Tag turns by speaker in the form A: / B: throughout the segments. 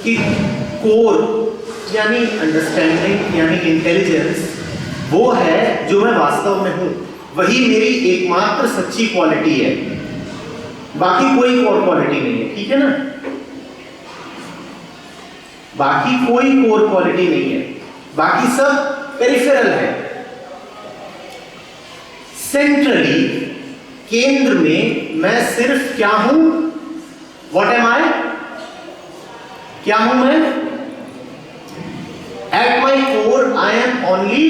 A: कि कोर यानी अंडरस्टैंडिंग यानी इंटेलिजेंस वो है जो मैं वास्तव में हूं, वही मेरी एकमात्र सच्ची क्वालिटी है, बाकी कोई और क्वालिटी नहीं है। ठीक है ना, बाकी कोई कोर क्वालिटी नहीं है, बाकी सब पेरिफेरल है। सेंट्रली केंद्र में मैं सिर्फ क्या हूं? What am I? क्या हूं मैं? At my core I am only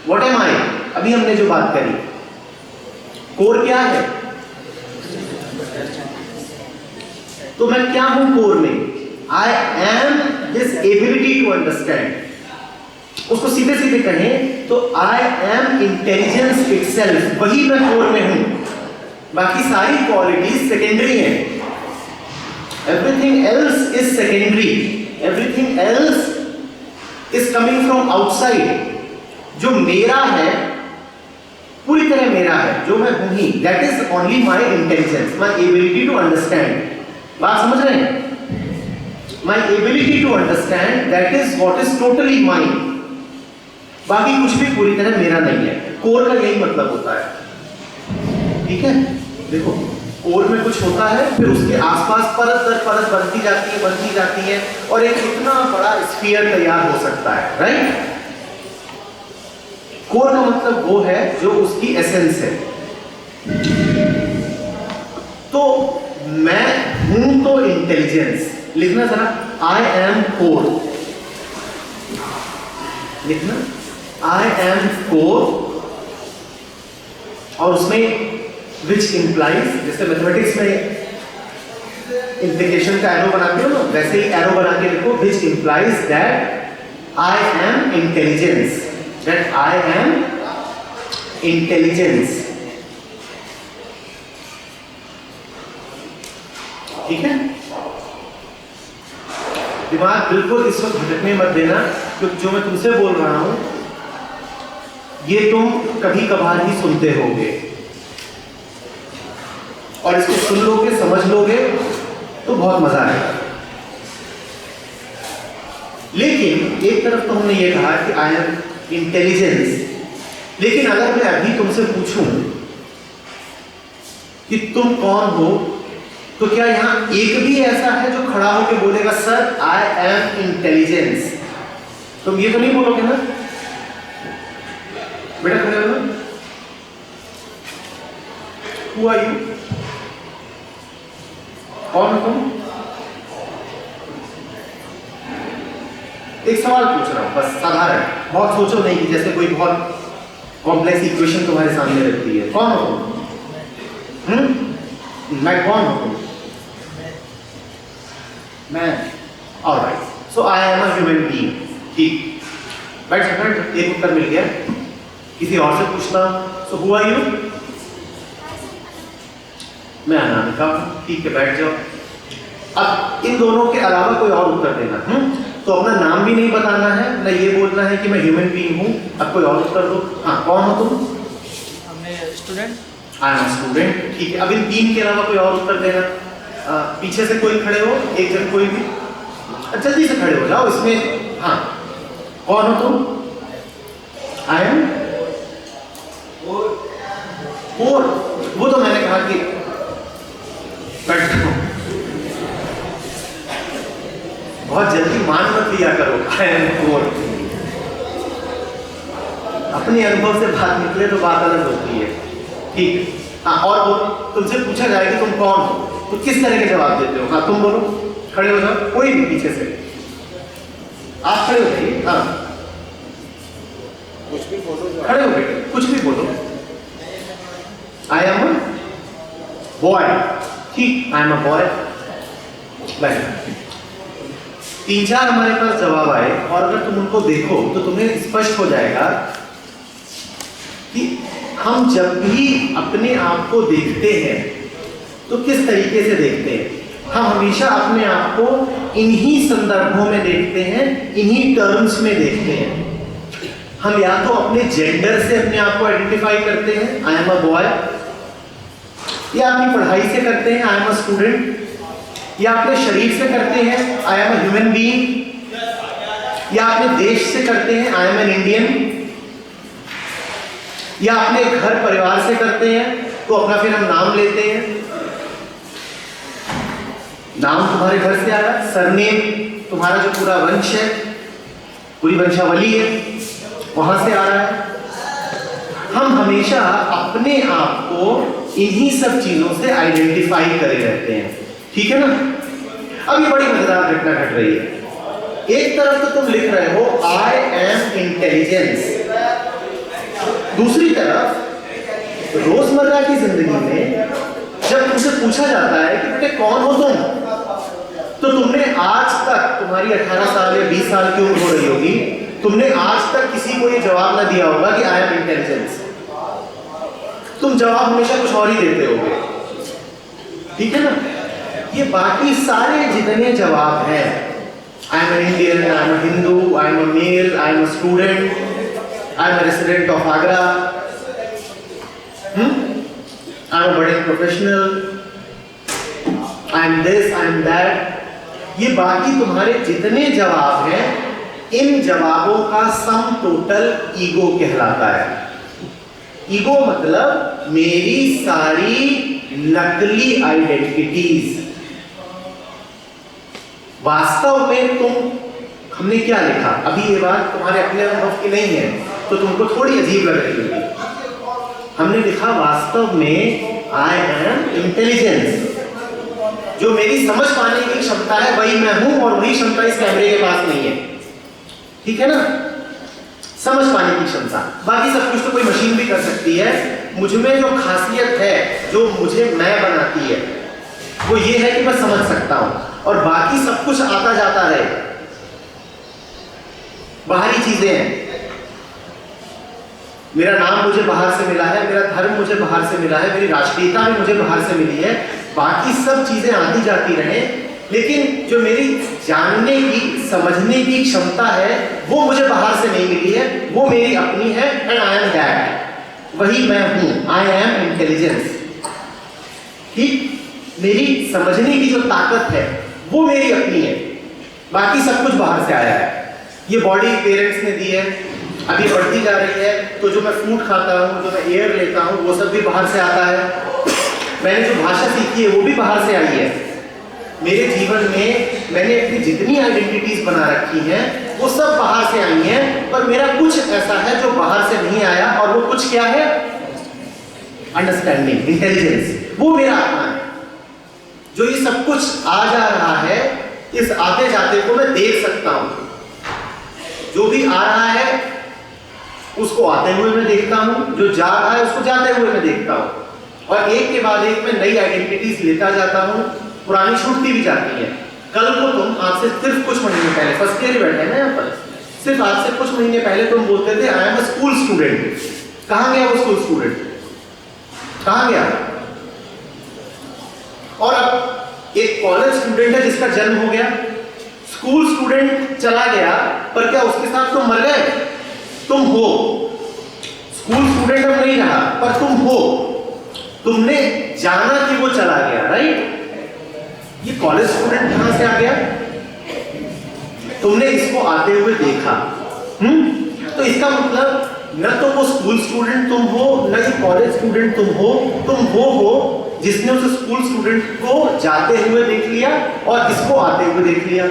A: what am I? अभी हमने जो बात करी, कोर क्या है? तो मैं क्या हूं कोर में? I am this ability to understand. उसको सीधे सीधे कहें तो आई एम इंटेलिजेंस इटसेल्फ, वही मैं कोर में हूं, बाकी सारी क्वालिटीज सेकेंडरी हैं। Everything else is secondary, everything else is coming from outside. जो मेरा है पूरी तरह मेरा है, जो मैं हूं ही, that is only my intelligence, my ability to understand. बात समझ रहे हैं? My ability to understand, that is what is totally mine, बाकी कुछ भी पूरी तरह मेरा नहीं है। कोर का यही मतलब होता है। ठीक है, देखो कोर में कुछ होता है, फिर उसके आसपास परत दर परत बनती जाती है और एक इतना बड़ा स्फीयर तैयार हो सकता है। राइट? कोर का मतलब वो है जो उसकी एसेंस है। तो मैं हूं तो इंटेलिजेंस, लिखना जरा, आई एम कोर, लिखना आई एम कोर, और उसमें विच इंप्लाइज, जैसे मैथमेटिक्स में इंप्लीकेशन का एरो बनाते हो ना, वैसे ही एरो बना के लिखो, which implies that I am intelligence, that I am intelligence. ठीक है, दिमाग बिल्कुल इस वक्त भटकने मत देना, क्योंकि जो मैं तुमसे बोल रहा हूं ये तुम कभी कभार ही सुनते होगे, और इसको सुन लोगे, समझ लोगे तो बहुत मजा आएगा। लेकिन एक तरफ तो हमने ये कहा कि आई एम इंटेलिजेंस, लेकिन अगर मैं अभी तुमसे पूछूं कि तुम कौन हो, तो क्या यहां एक भी ऐसा है जो खड़ा होकर बोलेगा सर आई एम इंटेलिजेंस? तुम ये तो नहीं बोलोगे ना बेटा, खड़े हो ना? Who are you? कौन हो तुम? एक सवाल पूछ रहा हूं, बस साधारण, बहुत सोचो नहीं कि जैसे कोई बहुत कॉम्प्लेक्स इक्वेशन तुम्हारे सामने रखती है। कौन हो तुम? मैं कौन हूं? मैं, alright, so I am a human being. ठीक, बैठ, एक उत्तर मिल गया। किसी और से पूछता, सो हु आर यू? मैं अनामिका। ठीक है, बैठ जाओ। अब इन दोनों के अलावा कोई और उत्तर देना। तो अपना नाम भी नहीं बताना है, ना ये बोलना है कि मैं ह्यूमन बीइंग हूं। अब कोई और उत्तर दो। हाँ, कौन हो तुम?
B: हमने स्टूडेंट।
A: I M student. ठीक है, अब इन तीन के अलावा कोई और उत्तर देना। पीछे से कोई खड़े हो, एक जन कोई भी, जल्दी से खड़े हो जाओ इसमें। हाँ, कौन हो तुम? I am core. वो तो मैंने कहा कि बहुत जल्दी मान मत लिया करो आई एम कोर। अपने अनुभव से बात निकले तो बात अलग होती है। ठीक, हाँ, और तुमसे पूछा जाए कि तुम कौन हो, तो किस तरह के जवाब देते हो? हाँ, तुम बोलो, खड़े हो जाओ, कोई भी पीछे से, आप खड़े हो जाइए। हाँ,
C: कुछ भी बोलो,
A: खड़े हो बेटे, कुछ भी बोलो। आई एम अ बॉय। ठीक, आई एम अ बॉय। बैठ। 3-4 हमारे पास जवाब आए, और अगर तुम उनको देखो तो तुम्हें स्पष्ट हो जाएगा कि हम जब भी अपने आप को देखते हैं तो किस तरीके से देखते हैं। हम हमेशा अपने आप को इन्हीं संदर्भों में देखते हैं, इन्हीं टर्म्स में देखते हैं। हम या तो अपने जेंडर से अपने आप को आइडेंटिफाई करते हैं, आई एम अ बॉय, या अपनी पढ़ाई से करते हैं, आई एम अ स्टूडेंट, या अपने शरीर से करते हैं, I am a human being, या अपने देश से करते हैं, आई एम एन इंडियन, या अपने घर परिवार से करते हैं तो अपना फिर हम नाम लेते हैं, नाम तुम्हारे घर से आया, सरनेम तुम्हारा जो पूरा वंश है, पूरी वंशावली है, वहां से आ रहा है। हम हमेशा अपने आप को इन्हीं सब चीजों से आइडेंटिफाई करे रहते हैं, ठीक है ना। अब ये बड़ी मजेदार घटना घट रही है। एक तरफ तो तुम लिख रहे हो आई एम इंटेलिजेंस, दूसरी तरफ रोजमर्रा की जिंदगी में जब तुमसे पूछा जाता है कि बेटे कौन हो तुम, तो तुमने आज तक, तुम्हारी 18 साल या 20 साल की उम्र हो रही होगी, तुमने आज तक किसी को ये जवाब ना दिया होगा कि आई एम इंटेलिजेंस। तुम जवाब हमेशा कुछ और ही देते होगे, ठीक है ना। ये बाकी सारे जितने जवाब हैं, I am an Indian, I am a Hindu, I am a male, I am a student, I am a resident of Agra, I am a बड़े professional, I am this, I am that, ये बाकी तुम्हारे जितने जवाब हैं, इन जवाबों का सम टोटल ईगो कहलाता है। ईगो मतलब मेरी सारी नकली आइडेंटिटीज। वास्तव में हमने क्या लिखा, अभी ये बात तुम्हारे अपने अनुभव की नहीं है तो तुमको थोड़ी अजीब लग रही होगी। हमने लिखा वास्तव में आई एम इंटेलिजेंस, जो मेरी समझ पाने की क्षमता है वही मैं हूं, और वही क्षमता इस कैमरे के पास नहीं है, ठीक है ना। समझ पाने की क्षमता, बाकी सब कुछ तो कोई मशीन भी कर सकती है। मुझ में जो खासियत है, जो मुझे मैं बनाती है, वो ये है कि मैं समझ सकता हूं, और बाकी सब कुछ आता जाता रहे, बाहरी चीजें हैं। मेरा नाम मुझे बाहर से मिला है, मेरा धर्म मुझे बाहर से मिला है, मेरी राष्ट्रीयता भी मुझे बाहर से मिली है, बाकी सब चीजें आती जाती रहे, लेकिन जो मेरी जानने की, समझने की क्षमता है वो मुझे बाहर से नहीं मिली है, वो मेरी अपनी है, एंड आई एम दैट, वही मैं हूं, आई एम इंटेलिजेंस। ठीक, मेरी समझने की जो ताकत है वो मेरी अपनी है, बाकी सब कुछ बाहर से आया है। ये बॉडी पेरेंट्स ने दी है, अभी बढ़ती जा रही है, तो जो मैं फूड खाता हूँ, जो मैं एयर लेता हूँ, वो सब भी बाहर से आता है। मैंने जो भाषा सीखी है वो भी बाहर से आई है। मेरे जीवन में मैंने अपनी जितनी आइडेंटिटीज बना रखी हैं वो सब बाहर से आई हैं, पर मेरा कुछ ऐसा है जो बाहर से नहीं आया, और वो कुछ क्या है? अंडरस्टैंडिंग, इंटेलिजेंस, वो मेरा आत्मा है। जो ये सब कुछ आ जा रहा है, इस आते जाते को मैं देख सकता हूं। जो भी आ रहा है उसको आते हुए मैं देखता हूं, जो जा रहा है उसको जाते हुए मैं देखता हूं, और एक के बाद एक मैं नई आइडेंटिटीज लेता जाता हूं, पुरानी छूटती भी जाती है। कल को तुम, आज से सिर्फ कुछ महीने पहले, फर्स्ट ईयर बैठे हैं ना यहाँ पर, सिर्फ आज से कुछ महीने पहले तुम बोलते थे आई एम अ स्कूल स्टूडेंट। कहां गया वो स्कूल स्टूडेंट? कहां गया? और अब एक कॉलेज स्टूडेंट है जिसका जन्म हो गया, स्कूल स्टूडेंट चला गया, पर क्या उसके साथ तुम मर गए? तुम हो स्कूल स्टूडेंट, अब नहीं रहा, पर तुम हो। तुमने जाना कि वो चला गया, राइट? ये कॉलेज स्टूडेंट कहां से आ गया? तुमने इसको आते हुए देखा। तो इसका मतलब न तो वो स्कूल स्टूडेंट तुम हो, न ये कॉलेज स्टूडेंट तुम हो हो जिसने उस स्कूल स्टूडेंट को जाते हुए देख लिया और इसको आते हुए देख लिया,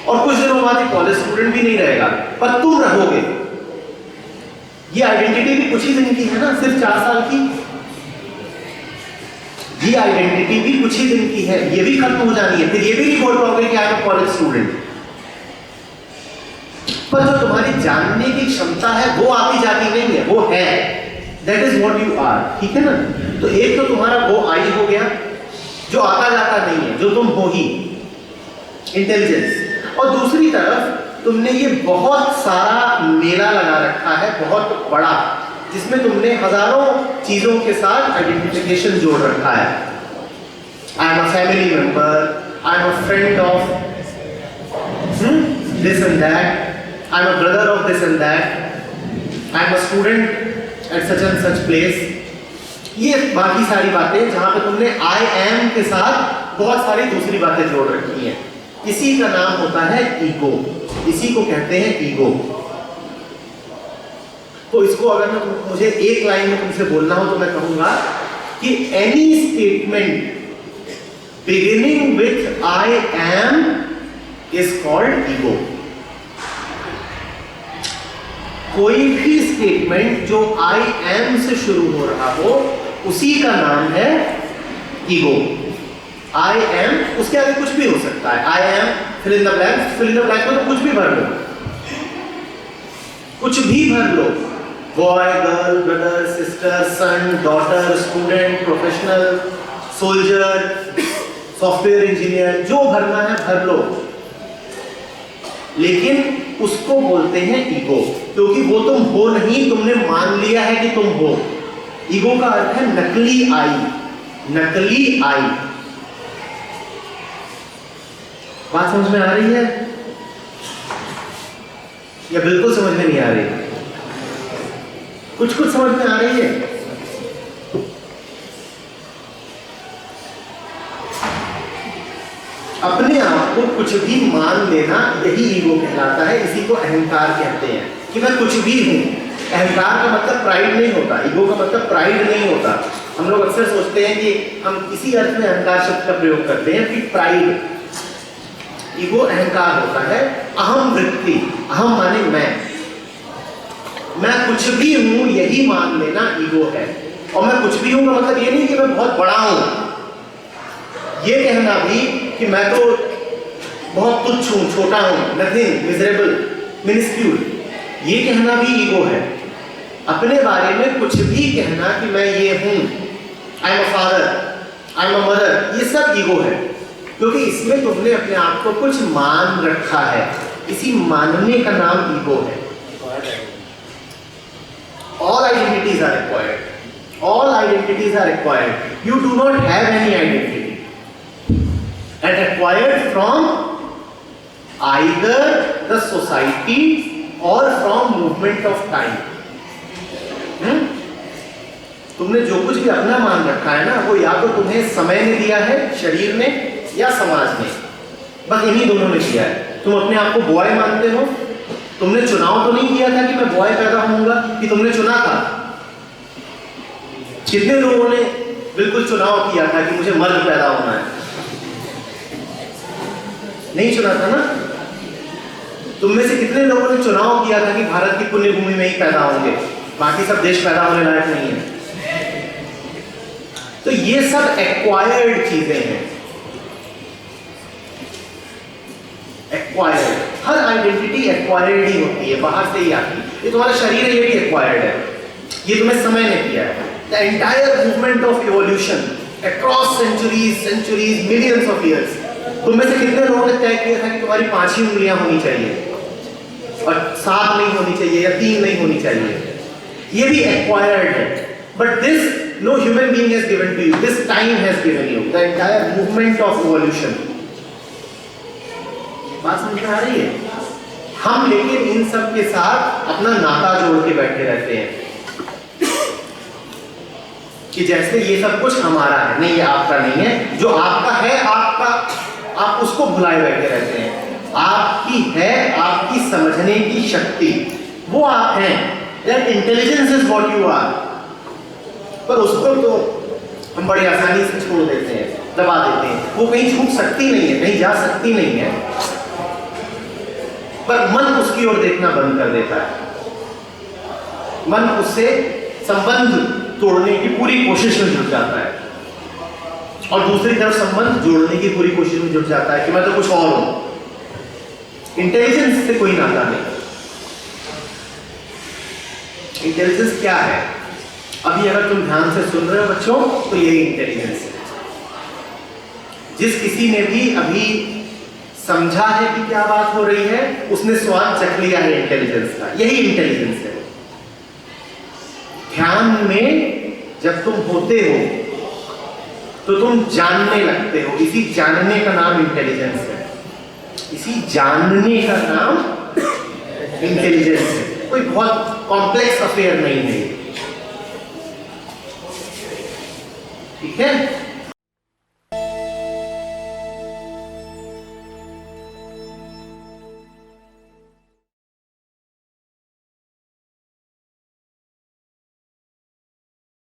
A: और कुछ दिनों बाद ये कॉलेज स्टूडेंट भी नहीं रहेगा, पर तुम रहोगे। ये आइडेंटिटी भी कुछ ही दिन की है ना, सिर्फ 4 साल की। ये आइडेंटिटी भी कुछ ही दिन की है, ये भी खत्म हो जानी है, फिर ये भी नहीं बोल पाओगे कि आप कॉलेज स्टूडेंट। पर जो तुम्हारी जानने की क्षमता है वो आती जाती नहीं है, वो है, that is what you are, ठीक है ना। तो एक तो तुम्हारा वो आई हो गया जो आता जाता नहीं है, जो तुम हो ही, इंटेलिजेंस। और दूसरी तरफ तुमने ये बहुत सारा मेला लगा रखा है, बहुत बड़ा, जिसमें तुमने हजारों चीजों के साथ आइडेंटिफिकेशन जोड़ रखा है। I am a family member, I am a friend of this and that, I am a brother of this and that, I am a student at such and such place. ये बाकी सारी बातें जहां पे तुमने आई एम के साथ बहुत सारी दूसरी बातें जोड़ रखी हैं। इसी का नाम होता है ईगो, इसी को कहते हैं ईगो। तो इसको अगर मुझे एक लाइन में तुमसे बोलना हो तो मैं कहूंगा कि any statement beginning with I am is called ego. कोई भी स्टेटमेंट जो आई एम से शुरू हो रहा हो उसी का नाम है ईगो। आई एम, उसके आगे कुछ भी हो सकता है। I am fill in the blank, fill in the blank में तो कुछ भी भर लो, कुछ भी भर लो। Boy, girl, brother, sister, son, daughter, student, professional, soldier, software engineer, जो भरना है भर लो, लेकिन उसको बोलते हैं ईगो, क्योंकि वो तुम हो नहीं, तुमने मान लिया है कि तुम हो। ईगो का अर्थ है नकली आई, नकली आई। बात समझ में आ रही है या बिल्कुल समझ में नहीं आ रही? कुछ कुछ समझ में आ रही है। अपने आप को कुछ भी मान लेना यही ईगो कहलाता है। इसी को अहंकार कहते हैं कि मैं कुछ भी हूं। अहंकार का मतलब प्राइड नहीं होता, ईगो का मतलब प्राइड नहीं होता। हम लोग अक्सर सोचते हैं कि हम इसी अर्थ में अहंकार शब्द का प्रयोग करते हैं कि प्राइड। ईगो अहंकार होता है, अहम वृत्ति। अहम माने मैं कुछ भी हूं यही मान लेना ईगो है। और मैं कुछ भी हूं का मतलब ये नहीं कि मैं बहुत बड़ा हूं, ये कहना भी कि मैं तो बहुत तुच्छ हूं, छोटा हूं, नथिंग, मिजरेबल, मिनिस्क्यूल, ये कहना भी ईगो है। अपने बारे में कुछ भी कहना कि मैं ये हूं, आई am a father, I am a mother, ये सब ईगो है, क्योंकि इसमें तुमने अपने आप को कुछ मान रखा है। इसी मानने का नाम ईगो है। All identities are acquired. All identities are acquired. You do not have any identity. And acquired from either the society or from movement of time. तुमने जो कुछ भी अपना मान रखा है ना, वो या तो तुम्हें समय ने दिया है, शरीर ने, या समाज ने। बस इन्हीं दोनों ने दिया है। तुम अपने आप को बॉय मानते हो, तुमने चुनाव तो नहीं किया था कि मैं बॉय पैदा होऊंगा, कि तुमने चुना था? कितने लोगों ने बिल्कुल चुनाव किया था कि मुझे मर्द पैदा होना है? नहीं चुना था ना। तुम में से कितने लोगों ने चुनाव किया था कि भारत की पुण्य भूमि में ही पैदा होंगे, बाकी सब देश पैदा होने लायक नहीं है? तो ये सब एक्वायर्ड चीजें हैं। एक्वायर्ड, हर आइडेंटिटी एक्वायर्ड ही होती है, बाहर से ही आती है। ये तुम्हारा शरीर है, ये भी एक्वायर्ड है, ये तुम्हें समय ने किया है। The entire movement of evolution across centuries, millions of years, तुम में से कितने लोगों ने तय किया था कि तुम्हारी 5 ही उंगलियां होनी चाहिए और 7 नहीं होनी चाहिए या 3 नहीं होनी चाहिए? ये भी एक्वायर्ड है। But this no human being has given to you, this time has given you, the entire movement of evolution. बात समझ में आ रही है? हम लेकिन इन सब के साथ अपना नाता जोड़ के बैठे रहते हैं कि जैसे ये सब कुछ हमारा है। नहीं, ये आपका नहीं है। जो आपका है, आपका, आप उसको भुलाए बैठे रहते हैं। आपकी है आपकी समझने की शक्ति, वो आप हैं। That intelligence is what you are. पर उसको तो हम बड़ी आसानी से छोड़ देते हैं, दबा देते हैं। वो कहीं छूट सकती नहीं है, कहीं जा सकती नहीं है, पर मन उसकी ओर देखना बंद कर देता है। मन उससे संबंध तोड़ने की पूरी कोशिश में जुट जाता है और दूसरी तरफ संबंध जोड़ने की पूरी कोशिश में जुट जाता है कि मैं तो कुछ और हूं। इंटेलिजेंस से कोई नाता नहीं। इंटेलिजेंस क्या है? अभी अगर तुम ध्यान से सुन रहे हो बच्चों, तो यही इंटेलिजेंस है। जिस किसी ने भी अभी समझा है कि क्या बात हो रही है, उसने स्वाद चख लिया है इंटेलिजेंस का। यही इंटेलिजेंस है। ध्यान में जब तुम होते हो तो तुम जानने लगते हो। इसी जानने का नाम इंटेलिजेंस है। इसी जानने का नाम इंटेलिजेंस है। कोई बहुत कॉम्प्लेक्स अफेयर नहीं है, ठीक है?